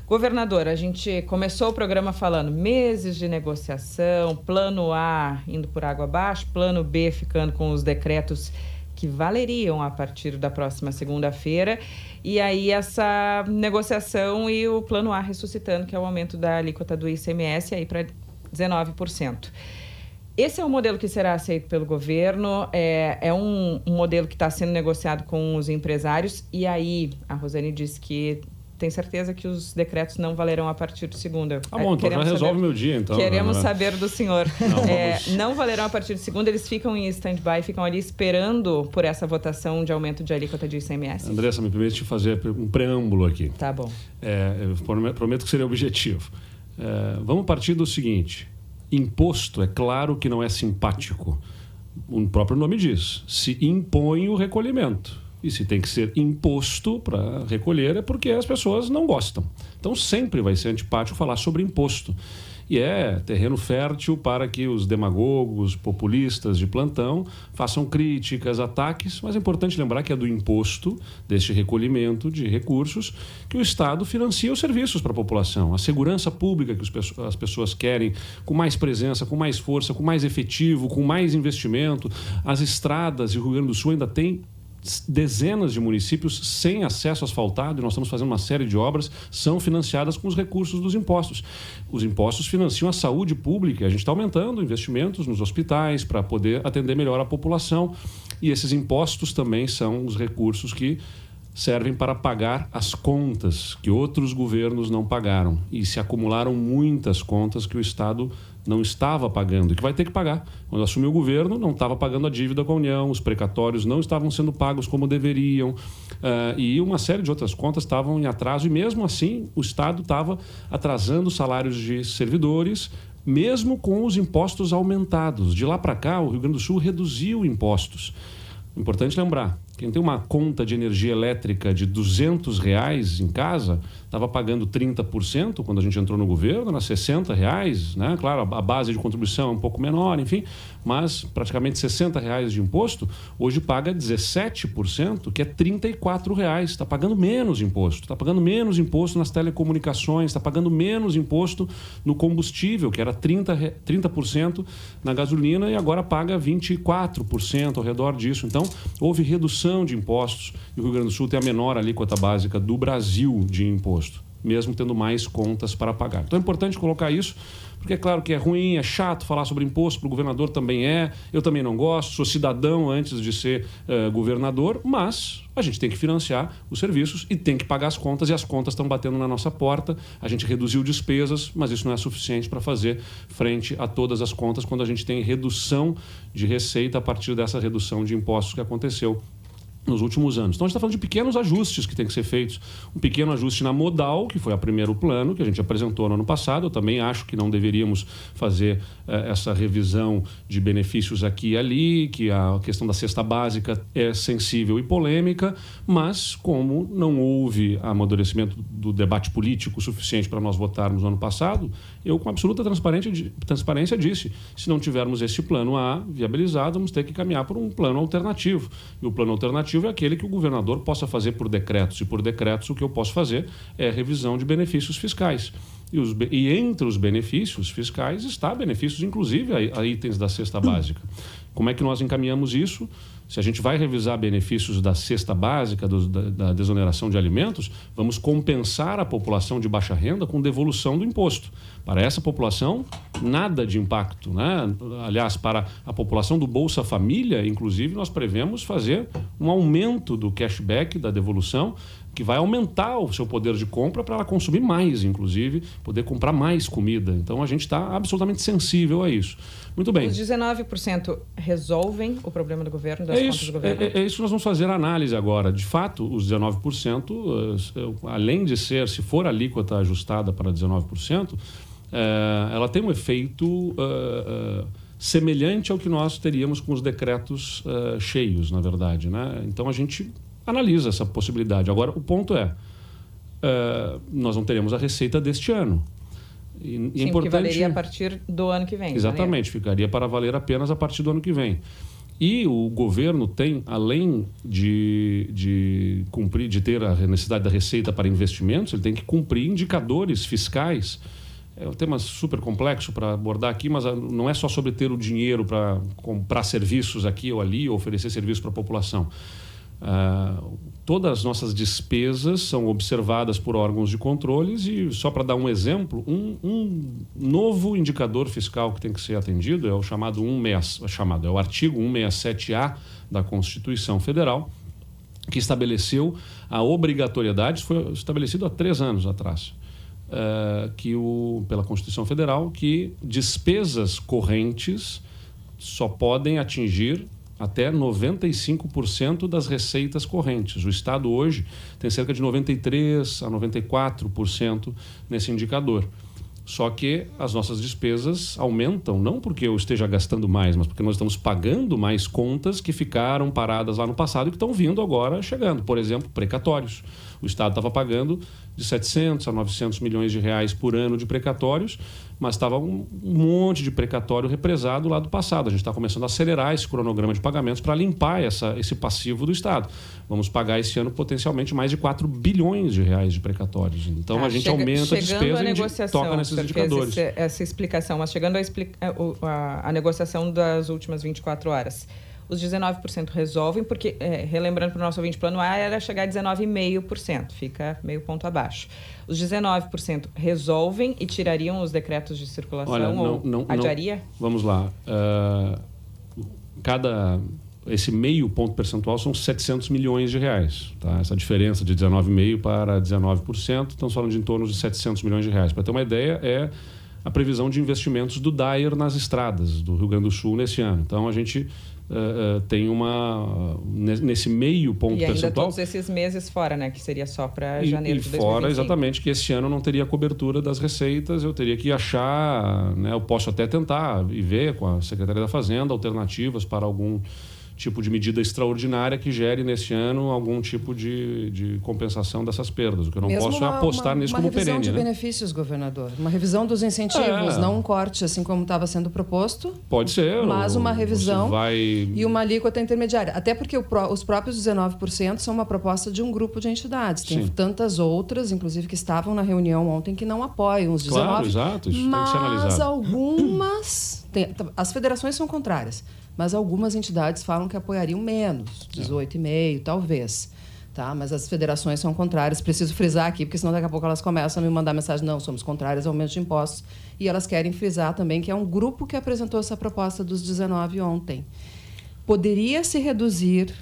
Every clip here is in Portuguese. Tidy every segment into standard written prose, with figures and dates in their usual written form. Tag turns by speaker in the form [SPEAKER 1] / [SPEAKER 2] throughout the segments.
[SPEAKER 1] Governador, a gente começou o programa falando meses de negociação, plano A indo por água abaixo, plano B ficando com os decretos que valeriam a partir da próxima segunda-feira, e aí essa negociação e o plano A ressuscitando, que é o aumento da alíquota do ICMS aí para 19%. Esse é um modelo que será aceito pelo governo, é um modelo que está sendo negociado com os empresários, e aí a Rosane disse que tem certeza que os decretos não valerão a partir de segunda.
[SPEAKER 2] Tá bom, então já resolve meu dia, então.
[SPEAKER 1] Queremos saber do senhor. Não valerão a partir de segunda, eles ficam em stand-by, ficam ali esperando por essa votação de aumento de alíquota de ICMS.
[SPEAKER 2] Andressa, me permite fazer um preâmbulo aqui.
[SPEAKER 1] Tá bom.
[SPEAKER 2] Eu prometo que seria objetivo. Vamos partir do seguinte: imposto, é claro que não é simpático. O próprio nome diz, se impõe o recolhimento. E se tem que ser imposto para recolher é porque as pessoas não gostam. Então sempre vai ser antipático falar sobre imposto. E é terreno fértil para que os demagogos, populistas de plantão façam críticas, ataques, mas é importante lembrar que é do imposto, deste recolhimento de recursos, que o Estado financia os serviços para a população. A segurança pública que as pessoas querem, com mais presença, com mais força, com mais efetivo, com mais investimento. As estradas, e o Rio Grande do Sul ainda tem dezenas de municípios sem acesso asfaltado, e nós estamos fazendo uma série de obras, são financiadas com os recursos dos impostos. Os impostos financiam a saúde pública, a gente está aumentando investimentos nos hospitais para poder atender melhor a população, e esses impostos também são os recursos que servem para pagar as contas que outros governos não pagaram, e se acumularam muitas contas que o Estado não estava pagando e que vai ter que pagar. Quando assumiu o governo, não estava pagando a dívida com a União, os precatórios não estavam sendo pagos como deveriam, e uma série de outras contas estavam em atraso, e mesmo assim o Estado estava atrasando os salários de servidores, mesmo com os impostos aumentados. De lá para cá, o Rio Grande do Sul reduziu impostos. Importante lembrar, quem tem uma conta de energia elétrica de R$200 em casa, estava pagando 30% quando a gente entrou no governo, era R$60, né? Claro, a base de contribuição é um pouco menor, enfim, mas praticamente R$60 de imposto, hoje paga 17%, que é R$34. Está pagando menos imposto, está pagando menos imposto nas telecomunicações, está pagando menos imposto no combustível, que era 30% na gasolina, e agora paga 24% ao redor disso. Então, houve redução de impostos, e o Rio Grande do Sul tem a menor alíquota básica do Brasil de imposto, mesmo tendo mais contas para pagar. Então é importante colocar isso, porque é claro que é ruim, é chato falar sobre imposto, para o governador também eu também não gosto, sou cidadão antes de ser governador, mas a gente tem que financiar os serviços e tem que pagar as contas, e as contas estão batendo na nossa porta. A gente reduziu despesas, mas isso não é suficiente para fazer frente a todas as contas quando a gente tem redução de receita a partir dessa redução de impostos que aconteceu nos últimos anos. Então, a gente está falando de pequenos ajustes que têm que ser feitos. Um pequeno ajuste na modal, que foi o primeiro plano que a gente apresentou no ano passado. Eu também acho que não deveríamos fazer essa revisão de benefícios aqui e ali, que a questão da cesta básica é sensível e polêmica, mas como não houve amadurecimento do debate político suficiente para nós votarmos no ano passado, eu com absoluta transparência disse, se não tivermos este plano A viabilizado, vamos ter que caminhar por um plano alternativo. E o plano alternativo é aquele que o governador possa fazer por decretos, e por decretos o que eu posso fazer é revisão de benefícios fiscais. E entre os benefícios fiscais está benefícios, inclusive, a itens da cesta básica. Como é que nós encaminhamos isso? Se a gente vai revisar benefícios da cesta básica, da desoneração de alimentos, vamos compensar a população de baixa renda com devolução do imposto. Para essa população, nada de impacto, né? Aliás, para a população do Bolsa Família, inclusive, nós prevemos fazer um aumento do cashback, da devolução, que vai aumentar o seu poder de compra para ela consumir mais, inclusive, poder comprar mais comida. Então, a gente está absolutamente sensível a isso. Muito bem.
[SPEAKER 1] Os 19% resolvem o problema do governo, das contas do governo?
[SPEAKER 2] É isso que nós vamos fazer a análise agora. De fato, os 19%, além de ser, se for a alíquota ajustada para 19%, ela tem um efeito semelhante ao que nós teríamos com os decretos cheios, na verdade, né? Então, a gente analisa essa possibilidade. Agora, o ponto nós não teremos a receita deste ano.
[SPEAKER 1] E sim, importante... que valeria a partir do ano que vem.
[SPEAKER 2] Exatamente, ficaria para valer apenas a partir do ano que vem. E o governo tem, além de cumprir, de ter a necessidade da receita para investimentos, ele tem que cumprir indicadores fiscais. É um tema super complexo para abordar aqui, mas não é só sobre ter o dinheiro para comprar serviços aqui ou ali, ou oferecer serviços para a população. Todas as nossas despesas são observadas por órgãos de controles e, só para dar um exemplo, um novo indicador fiscal que tem que ser atendido é o chamado é o artigo 167A da Constituição Federal, que estabeleceu a obrigatoriedade, foi estabelecido há 3 anos atrás, pela Constituição Federal, que despesas correntes só podem atingir até 95% das receitas correntes. O Estado hoje tem cerca de 93% a 94% nesse indicador. Só que as nossas despesas aumentam, não porque eu esteja gastando mais, mas porque nós estamos pagando mais contas que ficaram paradas lá no passado e que estão vindo agora chegando. Por exemplo, precatórios. O Estado estava pagando de 700 a 900 milhões de reais por ano de precatórios, mas estava um monte de precatório represado lá do passado. A gente está começando a acelerar esse cronograma de pagamentos para limpar esse passivo do Estado. Vamos pagar esse ano potencialmente mais de 4 bilhões de reais de precatórios. Então a gente aumenta a despesa e toca nesses indicadores.
[SPEAKER 1] Essa explicação, mas chegando a negociação das últimas 24 horas. Os 19% resolvem, porque, relembrando para o nosso ouvinte, plano A era chegar a 19,5%, fica meio ponto abaixo. Os 19% resolvem e tirariam os decretos de circulação.
[SPEAKER 2] Olha,
[SPEAKER 1] ou adiaria?
[SPEAKER 2] Vamos lá. Esse meio ponto percentual são 700 milhões de reais. Tá? Essa diferença de 19,5% para 19%, estamos falando de em torno de 700 milhões de reais. Para ter uma ideia, é a previsão de investimentos do DAER nas estradas do Rio Grande do Sul nesse ano. Então, a gente tem nesse meio ponto percentual...
[SPEAKER 1] E ainda todos esses meses fora, né? Que seria só para janeiro de 2025.
[SPEAKER 2] E fora, exatamente, que esse ano não teria cobertura das receitas, eu teria que achar, né, eu posso até tentar e ver com a Secretaria da Fazenda alternativas para algum tipo de medida extraordinária que gere nesse ano algum tipo de compensação dessas perdas. O que eu não posso é apostar nisso como perene.
[SPEAKER 3] Uma revisão de benefícios, governador. Uma revisão dos incentivos, não um corte, assim como estava sendo proposto.
[SPEAKER 2] Pode ser.
[SPEAKER 3] Mas uma revisão e uma alíquota intermediária. Até porque os próprios 19% são uma proposta de um grupo de entidades. Tem tantas outras, inclusive, que estavam na reunião ontem, que não apoiam os 19%.
[SPEAKER 2] Claro, exato. Isso tem que ser analisado.
[SPEAKER 3] Mas algumas... as federações são contrárias. Mas algumas entidades falam que apoiariam menos, 18,5%, talvez. Tá? Mas as federações são contrárias. Preciso frisar aqui, porque senão daqui a pouco elas começam a me mandar mensagem, não, somos contrárias ao aumento de impostos. E elas querem frisar também que é um grupo que apresentou essa proposta dos 19 ontem. Poderia se reduzir,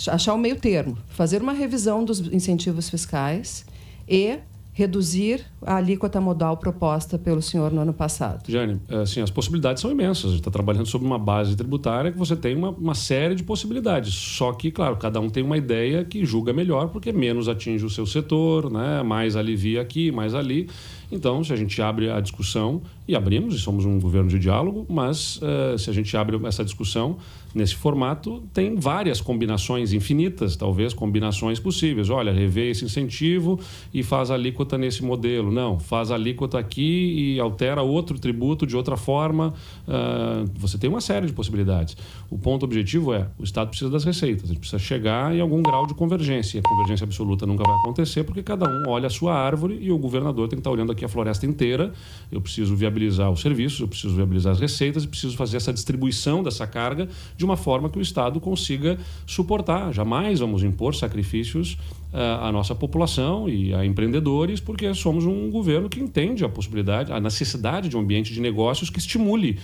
[SPEAKER 3] achar o meio termo, fazer uma revisão dos incentivos fiscais e reduzir a alíquota modal proposta pelo senhor no ano passado.
[SPEAKER 2] Jane, assim, as possibilidades são imensas. A gente está trabalhando sobre uma base tributária que você tem uma série de possibilidades. Só que, claro, cada um tem uma ideia que julga melhor porque menos atinge o seu setor, né? Mais alivia aqui, mais ali. Então, se a gente abre a discussão, e abrimos, e somos um governo de diálogo, mas se a gente abre essa discussão nesse formato, tem várias combinações infinitas, talvez combinações possíveis. Olha, rever esse incentivo e faz a alíquota nesse modelo. Não, faz a alíquota aqui e altera outro tributo de outra forma. Você tem uma série de possibilidades. O ponto objetivo é, o Estado precisa das receitas, a gente precisa chegar em algum grau de convergência. E a convergência absoluta nunca vai acontecer, porque cada um olha a sua árvore e o governador tem que estar olhando aqui a floresta inteira. Eu preciso viabilizar os serviços, eu preciso viabilizar as receitas e preciso fazer essa distribuição dessa carga de uma forma que o Estado consiga suportar. Jamais vamos impor sacrifícios à nossa população e a empreendedores, porque somos um governo que entende a possibilidade, a necessidade de um ambiente de negócios que estimule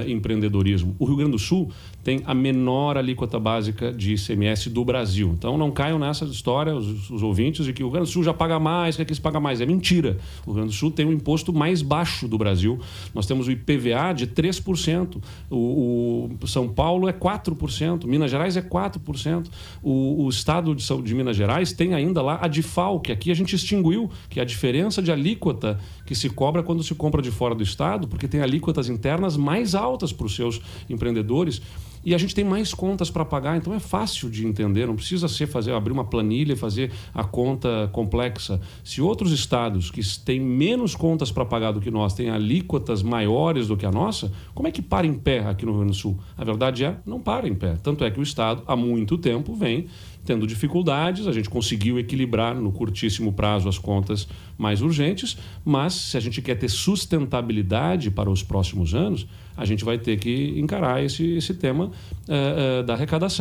[SPEAKER 2] empreendedorismo. O Rio Grande do Sul tem a menor alíquota básica de ICMS do Brasil. Então não caiam nessa história os ouvintes de que o Rio Grande do Sul já paga mais, que aqui se paga mais. É mentira. O Rio Grande do Sul tem o imposto mais baixo do Brasil. Nós temos o IPVA de 3%. O São Paulo é 4%. Minas Gerais é 4%. O estado de Minas Gerais tem ainda lá a DIFAL, que aqui a gente extinguiu, que é a diferença de alíquota que se cobra quando se compra de fora do estado, porque tem alíquotas internas mais altas para os seus empreendedores. E a gente tem mais contas para pagar, então é fácil de entender, não precisa abrir uma planilha e fazer a conta complexa. Se outros estados que têm menos contas para pagar do que nós têm alíquotas maiores do que a nossa, como é que para em pé aqui no Rio Grande do Sul? A verdade é, não para em pé. Tanto é que o estado, há muito tempo, vem tendo dificuldades, a gente conseguiu equilibrar no curtíssimo prazo as contas mais urgentes, mas se a gente quer ter sustentabilidade para os próximos anos, a gente vai ter que encarar esse tema da arrecadação.